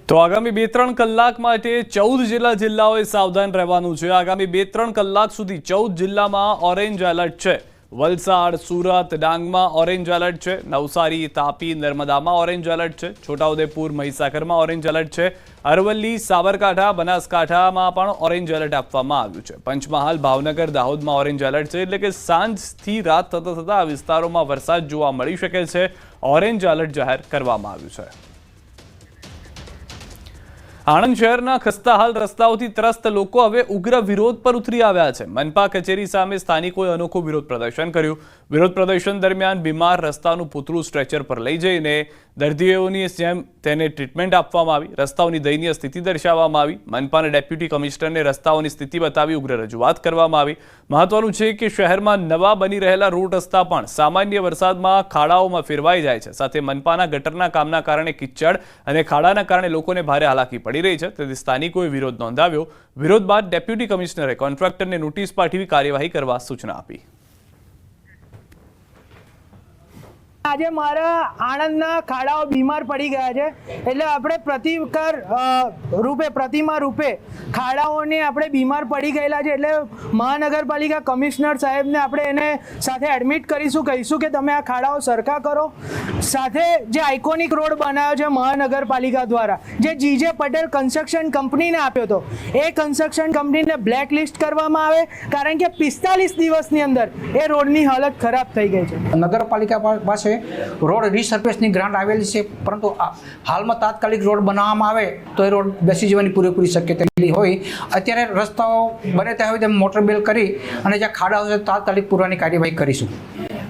તો આગામી 2-3 કલાક માટે 14 જિલ્લાઓએ સાવધાન રહેવાનું છે। આગામી 2-3 કલાક સુધી 14 જિલ્લામાં ઓરેન્જ એલર્ટ છે। વલસાડ, સુરત, ડાંગમાં ઓરેન્જ એલર્ટ છે। નવસારી, તાપી, નર્મદામાં ઓરેન્જ એલર્ટ છે। છોટાઉદેપુર, મહીસાગરમાં ઓરેન્જ એલર્ટ છે। અરવલ્લી, સાબરકાંઠા, બનાસકાંઠામાં પણ ઓરેન્જ એલર્ટ આપવામાં આવ્યું છે। પંચમહાલ, ભાવનગર, દાહોદમાં ઓરેન્જ એલર્ટ છે। એટલે કે સાંજથી રાત થતા આ વિસ્તારોમાં વરસાદ જોવા મળી શકે છે। ઓરેન્જ એલર્ટ જાહેર કરવામાં આવ્યું છે। આણંદ શહેરના ખસ્તાહાલ રસ્તાઓથી ત્રસ્ત લોકો હવે ઉગ્ર વિરોધ પર ઉતરી આવ્યા છે। મનપા કચેરી સામે સ્થાનિકોએ અનોખું વિરોધ પ્રદર્શન કર્યું। વિરોધ પ્રદર્શન દરમિયાન બીમાર રસ્તાનું પૂતળું સ્ટ્રેચર પર લઈ જઈને દર્દીઓની જેમ તેને ટ્રીટમેન્ટ આપવામાં આવી। રસ્તાઓની દયનીય સ્થિતિ દર્શાવવામાં આવી। મનપાના ડેપ્યુટી કમિશનરને રસ્તાઓની સ્થિતિ બતાવી ઉગ્ર રજૂઆત કરવામાં આવી। મહત્વનું છે કે શહેરમાં નવા બની રહેલા રોડ રસ્તા પણ સામાન્ય વરસાદમાં ખાડાઓમાં ફેરવાઈ જાય છે। સાથે મનપાના ગટરના કામના કારણે કિચડ અને ખાડાના કારણે લોકોને ભારે હાલાકી પડી રહી છે। તેથી સ્થાનિકોએ વિરોધ નોંધાવ્યો। વિરોધ બાદ ડેપ્યુટી કમિશનરે કોન્ટ્રાક્ટરને નોટિસ પાઠવી કાર્યવાહી કરવા સૂચના આપી। આજે મારા આણંદના ખાડાઓ બીમાર પડી ગયા છે, એટલે આપણે પ્રતિમા રૂપે ખાડાઓને આપણે બીમાર પડી ગયેલા છે, એટલે મહાનગરપાલિકા કમિશનર સાહેબને આપણે એને સાથે એડમિટ કરીશું, કહીશું કે તમે આ ખાડાઓ સરખા કરો। સાથે જે આઇકોનિક રોડ બનાવ્યો છે મહાનગરપાલિકા દ્વારા, જે જીજે પટેલ કન્સ્ટ્રક્શન કંપનીને આપ્યો હતો, એ કન્સ્ટ્રક્શન કંપનીને બ્લેકલિસ્ટ કરવામાં આવે, કારણ કે 45 દિવસની અંદર એ રોડની હાલત ખરાબ થઈ ગઈ છે। નગરપાલિકા પાસે રોડ રીસર્ફેસની ગ્રાન્ટ આવેલી છે, પરંતુ હાલમાં તાત્કાલિક રોડ બનાવવામાં આવે તો એ રોડ બેસી જવાની પૂરેપૂરી શક્યતા હોય। અત્યારે રસ્તાઓ બને ત્યાં હોય તેમ મોટર બેલ કરી અને જ્યાં ખાડા હોય તાત્કાલિક પૂરવાની કાર્યવાહી કરીશું।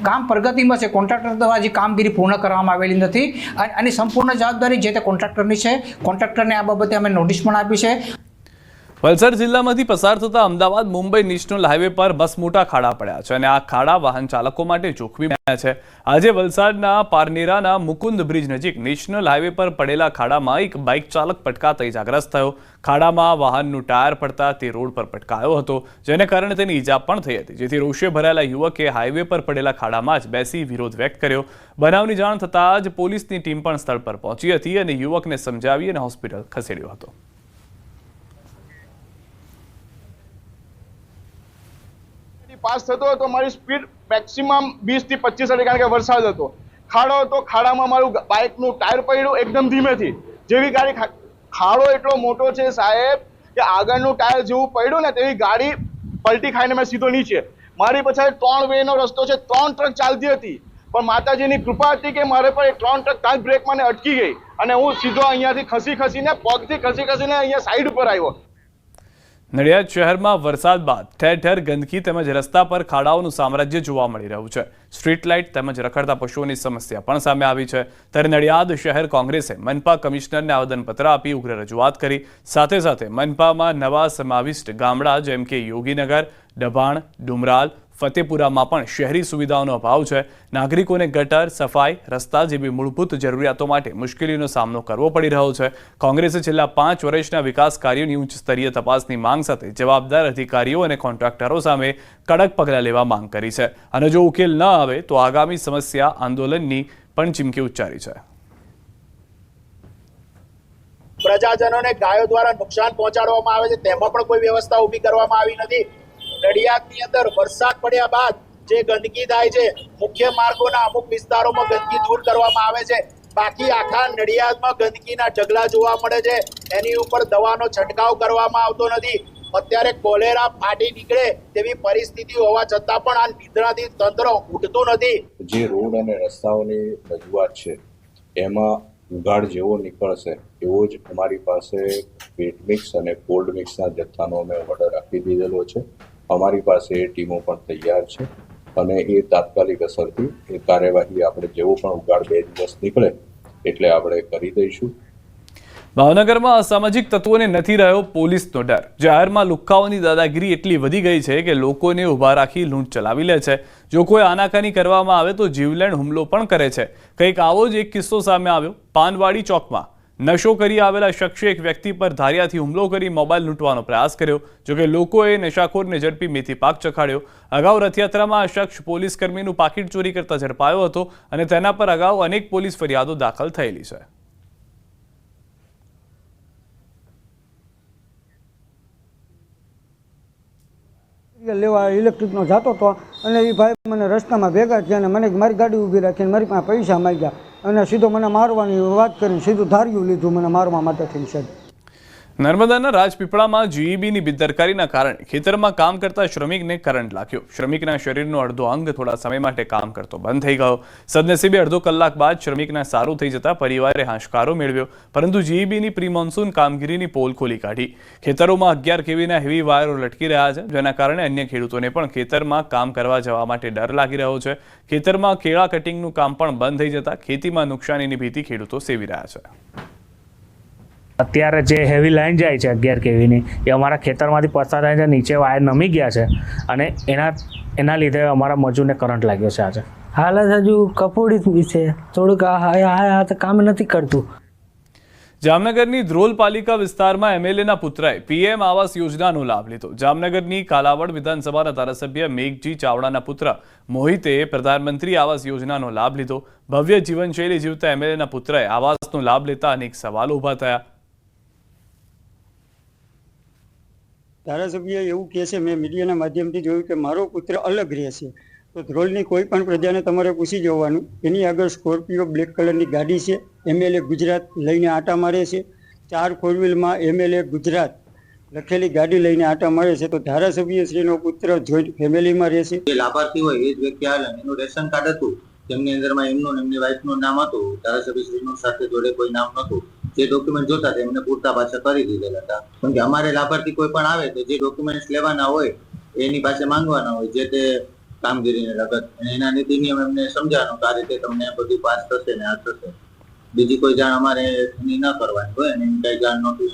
કામ પ્રગતિમાં છે, કોન્ટ્રાક્ટર દ્વારા હજી કામગીરી પૂર્ણ કરવામાં આવેલી નથી અને આની સંપૂર્ણ જવાબદારી જે તે કોન્ટ્રાક્ટરની છે। કોન્ટ્રાક્ટરને આ બાબતે અમે નોટિસ પણ આપી છે। વલસાડ જિલ્લામાંથી પસાર થતા અમદાવાદ મુંબઈ નેશનલ હાઈવે પર બસ મોટા ખાડા પડ્યા છે અને આ ખાડા વાહન ચાલકો માટે જોખમી બન્યા છે। આજે વલસાડના પારનેરાના મુકુંદ બ્રિજ નજીક નેશનલ હાઈવે પર પડેલા ખાડામાં એક બાઇક ચાલક પટકાતા ઇજાગ્રસ્ત થયો। ખાડામાં વાહનનું ટાયર પડતા તે રોડ પર પટકાયો હતો, જેને કારણે તેની ઈજા પણ થઈ હતી, જેથી રોષે ભરાયેલા યુવકે હાઈવે પર પડેલા ખાડામાં જ બેસી વિરોધ વ્યક્ત કર્યો। બનાવની જાણ થતાં જ પોલીસની ટીમ પણ સ્થળ પર પહોંચી હતી અને યુવકને સમજાવી અને હોસ્પિટલ ખસેડ્યો હતો। પાસ થતો હતો, મારી સ્પીડ મેક્સિમમ 20 થી 25 હતી, કારણ કે વરસાદ હતો, ખાડો હતો, ખાડામાં મારું બાઇકનું ટાયર પડ્યું એકદમ ધીમેથી। જેવી ગાડી, ખાડો એટલો મોટો છે સાહેબ કે આગળનું ટાયર જેવું પડ્યું ને તેવી ગાડી પલટી ખાઈને મેં સીધો નીચે। મારી પછી 3 વેનો રસ્તો છે, 3 ટ્રક ચાલતી હતી, પણ માતાજીની કૃપા હતી કે મારે પર 3 ટ્રક ત્યાં બ્રેકમાં ને અટકી ગઈ અને હું સીધો અહીંયાથી ખસીને પગથી ખસીને અહીંયા સાઈડ ઉપર આવ્યો। નડિયાદ શહેરમાં વરસાદ બાદ ઠેર ઠેર ગંદકી તેમજ રસ્તા પર ખાડાઓનું સામ્રાજ્ય જોવા મળી રહ્યું છે। સ્ટ્રીટ લાઇટ તેમજ રખડતા પશુઓની સમસ્યા પણ સામે આવી છે। ત્યારે નડિયાદ શહેર કોંગ્રેસે મનપા કમિશનરને આવેદનપત્ર આપી ઉગ્ર રજૂઆત કરી। સાથે સાથે મનપામાં નવા સમાવિષ્ટ ગામડા જેમ કે યોગીનગર, ડભાણ, ડુમરાલ, ફતેપુરામાં પણ શહેરી સુવિધાઓનો અભાવ છે। નાગરિકોને ગટર, સફાઈ, રસ્તા જેવી મૂળભૂત જરૂરિયાતો માટે મુશ્કેલીનો સામનો કરવો પડી રહ્યો છે। કોંગ્રેસે છેલ્લા 5 વર્ષના વિકાસ કાર્યોની ઉચ્ચ સ્તરીય તપાસની માંગ સાથે જવાબદાર અધિકારીઓ અને કોન્ટ્રાક્ટરો સામે કડક પગલાં લેવા માંગ કરી છે અને જો ઉકેલ ન આવે તો આગામી સમસ્યા આંદોલનની પણ ચીમકી ઉચ્ચારી છે। પ્રજાજનોને ગાયો દ્વારા નુકસાન પહોંચાડવામાં આવે છે, તેમાં પણ કોઈ વ્યવસ્થા ઊભી કરવામાં આવી નથી। નડિયાદની અંદર વરસાદ પડ્યા બાદ જે ગંદકી થાય છે, મુખ્ય માર્ગોના અમુક વિસ્તારોમાં ગંદકી દૂર કરવામાં આવે છે, બાકી આખા નડિયાદમાં ગંદકીના ઢગલા જોવા મળે છે। એની ઉપર દવાનો છંટકાવ કરવામાં આવતો નથી। અત્યારે કોલેરા ફાટી નીકળે તેવી પરિસ્થિતિ હોવા છતાં પણ આ નિદ્રાથી તંત્ર ઉઠતું નથી। જે રોડ અને રસ્તાઓની રજૂઆત છે એમાં ઉઘાડ જેવો નીકળશે એવો જ અમારી પાસે વેટ મિક્સ અને કોલ્ડ મિક્સના જથ્થાનો અમે ઓર્ડર આપી દીધેલો છે। અમારી પાસે એ ટીમો પણ તૈયાર છે અને એ તાત્કાલિક અસરથી એ કાર્યવાહી આપણે જેવો પણ ઉઘાડ 2 દિવસ નીકળે એટલે આપણે કરી દઈશું। ભાવનગરમાં અસામાજિક તત્વોને નથી રહ્યો પોલીસનો ડર। જાહેરમાં લુખ્ખાઓની દાદાગીરી એટલી વધી ગઈ છે કે લોકોને ઊભા રાખી લૂંટ ચલાવી લે છે। જો કોઈ આનાકાની કરવામાં આવે તો જીવલેણ હુમલો પણ કરે છે। કંઈક આવો જ એક કિસ્સો સામે આવ્યો। પાનવાડી ચોકમાં નશો કરી આવેલા શખ્સે એક વ્યક્તિ પર ધારિયાથી હુમલો કરી મોબાઈલ લૂંટવાનો પ્રયાસ કર્યો। જોકે લોકોએ નશાખોરને ઝડપી મેથી પાક ચખાડ્યો। અગાઉ રથયાત્રામાં આ શખ્સ પોલીસ કર્મીનું પાકીટ ચોરી કરતા ઝડપાયો હતો અને તેના પર અગાઉ અનેક પોલીસ ફરિયાદો દાખલ થયેલી છે। લેવા ઇલેક્ટ્રિકનો જતો હતો અને એ ભાઈ મને રસ્તામાં ભેગા થયા અને મને મારી ગાડી ઊભી રાખીને મારી પાસે પૈસા માંગ્યા અને સીધો મને મારવાની વાત કરીને સીધું ધાર્યું લીધું મને મારવા માટે થઈને સાહેબ. નર્મદાના રાજપીપળામાં જીઈબીની બેદરકારીના કારણે ખેતરમાં કામ કરતા શ્રમિકને કરંટ લાગ્યો. શ્રમિકના શરીરનો અડધો અંગ થોડા સમય માટે કામ કરતો બંધ થઈ ગયો. સદનસીબે અડધો કલાક બાદ શ્રમિકના સારું થઈ જતા પરિવારે હાશકારો મેળવ્યો, પરંતુ જીઈબીની પ્રી મોન્સૂન કામગીરીની પોલ ખોલી કાઢી. ખેતરોમાં 11 કેવીના હેવી વાયરો લટકી રહ્યા છે, જેના કારણે અન્ય ખેડૂતોને પણ ખેતરમાં કામ કરવા જવા માટે ડર લાગી રહ્યો છે. ખેતરમાં કેળા કટિંગનું કામ પણ બંધ થઈ જતા ખેતીમાં નુકસાનીની ભીતિ ખેડૂતો સેવી રહ્યા છે. અત્યારે જે હેવી લાઈન જાય છે 11 કેવીની એ અમારા ખેતરમાંથી પસાર થાય છે, નીચે વાયર નમી ગયા છે અને એના લીધે અમારા મજૂરને કરંટ લાગ્યો છે. આજે હાલત હજુ કપોડી છે, થોડુંક કામ નથી કરતું. જામનગરની ધ્રોલ પાલિકા વિસ્તારમાં એમએલએના પુત્રએ પીએમ આવાસ યોજનાનો લાભ લીધો. જામનગરની કાલાવડ વિધાનસભાના ધારાસભ્ય મેઘજી ચાવડાના પુત્ર મોહિતે પ્રધાનમંત્રી આવાસ યોજનાનો લાભ લીધો. ભવ્ય જીવનશૈલી જીવતા એમએલએના પુત્રએ આવાસનો લાભ લેતા અનેક સવાલો ઊભા થયા. ધારાસભ્ય એવું કહે છે, મેં મીડિયાના માધ્યમથી જોયું કે મારો પુત્ર અલગ રહે છે, તો ધ્રોલની કોઈ પણ પ્રજાને તમારે પૂછી જવાનું. એની આગળ સ્કોર્પિયો બ્લેક કલરની ગાડી છે, એમએલએ ગુજરાત લઈને આટા મારે છે. 4 4 વ્હીલમાં એમએલએ ગુજરાત લખેલી ગાડી લઈને આટા મારે છે. તો ધારાસભ્ય શ્રીનો પુત્ર જોઈન્ટ ફેમિલીમાં રહે છે. જે લાભાર્થી હોય એ જ વ્યક્તિ આવે, એનું રેશન કાર્ડ હતું, તેમની અંદરમાં એમનું એમની વાઈફનું નામ હતું, ધારાસભ્ય શ્રીનું સાથે જોડે કોઈ નામ નહોતું. જે ડોક્યુમેન્ટ જોતા હતા એમને પૂરતા પાછા કરી દીધેલા હતા. કેમ કે અમારે લાભાર્થી કોઈ પણ આવે તો જે ડોક્યુમેન્ટ લેવાના હોય એની પાસે માંગવાના હોય, જે તે કામગીરીને લગત એના નીતિ નિયમ એમને સમજાવવાનો કે આ રીતે તમને બધું પાસ થશે ને આ થશે. બીજી કોઈ જાણ અમારે એની ન કરવાની હોય અને કઈ જાણ નહોતી.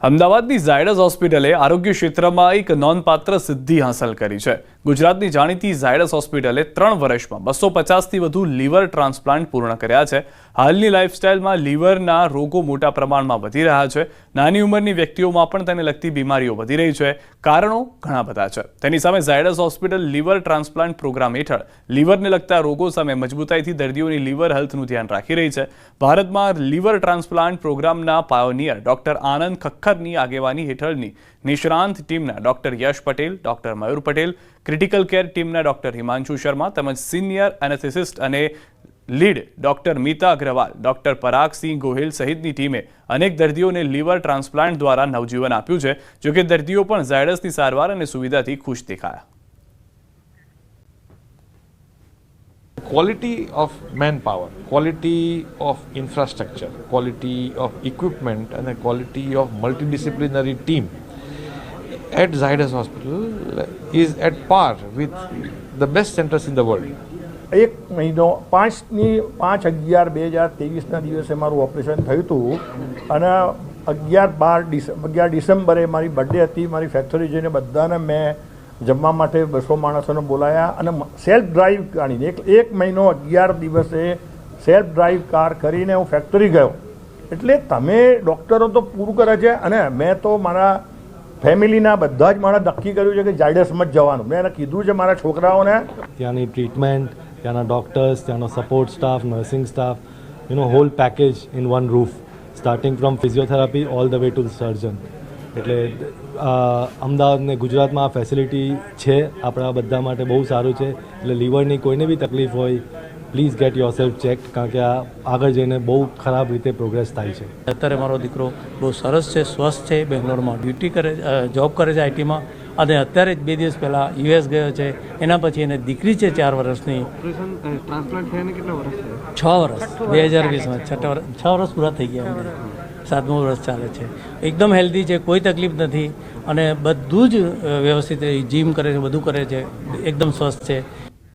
અમદાવાદની ઝાયડસ હોસ્પિટલે આરોગ્ય ક્ષેત્રમાં એક નોંધપાત્ર સિદ્ધિ હાંસલ કરી છે. ગુજરાતની જાણીતી ઝાયડસ હોસ્પિટલે 3 વર્ષમાં 250થી વધુ લીવર ટ્રાન્સપ્લાન્ટ પૂર્ણ કર્યા છે. હાલની લાઇફસ્ટાઇલમાં લીવરના રોગો મોટા પ્રમાણમાં વધી રહ્યા છે. નાની ઉંમરની વ્યક્તિઓમાં પણ તેને લગતી બીમારીઓ વધી રહી છે. કારણો ઘણા બધા છે. તેની સામે Zydus hospital liver transplant programme હેઠળ લીવરને લગતા રોગો સામે મજબૂતાઈથી દર્દીઓની લીવર હેલ્થનું ધ્યાન રાખી રહી છે. ભારતમાં લીવર ટ્રાન્સપ્લાન્ટ પ્રોગ્રામના પાયોનિયર ડોક્ટર આનંદ ખખ્ખરની આગેવાની હેઠળની નિષ્ણાંત ટીમના doctor Yash Patel, doctor Mayur Patel, critical care ટીમના ડોક્ટર હિમાંશુ શર્મા તેમજ સિનિયર એનેસ્થેસિસ્ટ અને lead doctor Mita Agrawal, doctor Paragsinh Gohil સહિતની ટીમે અનેક દર્દીઓને લીવર ટ્રાન્સપ્લાન્ટ દ્વારા નવજીવન આપ્યું છે. જોકે દર્દીઓ પણ ઝાયડસની સારવાર અને સુવિધાથી ખુશ દેખાયા. Quality of manpower, quality of infrastructure, quality of equipment and the quality of multidisciplinary team at Zydus Hospital is at par with the best centers in the world. 1 મહિનો 5/11/2023ના દિવસે મારું ઓપરેશન થયું હતું અને 11 ડિસેમ્બરે મારી બર્થડે હતી. મારી ફેક્ટરી જઈને બધાને મેં જમવા માટે 200 માણસોને બોલાયા અને સેલ્ફ ડ્રાઈવ ગાડીને 1 મહિનો 11 દિવસે સેલ્ફ ડ્રાઈવ કાર કરીને હું ફેક્ટરી ગયો. એટલે તમે ડૉક્ટરો તો પૂરું કરે છે અને મેં તો મારા ફેમિલીના બધા જ મારા નક્કી કર્યું છે કે ઝાયડસમાં જ જવાનું. મેં એને કીધું છે મારા છોકરાઓને. ત્યાંની ટ્રીટમેન્ટ, ત્યાંના ડૉક્ટર્સ, ત્યાંનો support staff, nursing staff, whole package in one roof, starting from physiotherapy all the way to surgeon. એટલે અમદાવાદ ને ગુજરાતમાં આ ફેસિલિટી છે આપણા બધા માટે બહુ સારું છે. એટલે લીવરની કોઈને બી તકલીફ હોય please get your self check, કારણ કે આ આગળ જઈને બહુ ખરાબ રીતે પ્રોગ્રેસ થાય છે. અત્યારે મારો દીકરો બહુ સરસ છે, સ્વસ્થ છે, બેંગ્લોરમાં જોબ કરે છે આઈટીમાં અને અત્યારે જ 2 દિવસ પહેલાં યુએસ ગયો છે. એના પછી એને દીકરી છે 4 વર્ષની. ટ્રાન્સપ્લાન્ટ થયાને કેટલા વર્ષ થયા? 6 વર્ષ 2020માં 6 વર્ષ પૂરા થઈ ગયા. 7મું વર્ષ ચાલે છે. એકદમ હેલ્ધી છે, કોઈ તકલીફ નથી અને બધું જ વ્યવસ્થિત જીમ કરે છે, બધું કરે છે, એકદમ સ્વસ્થ છે.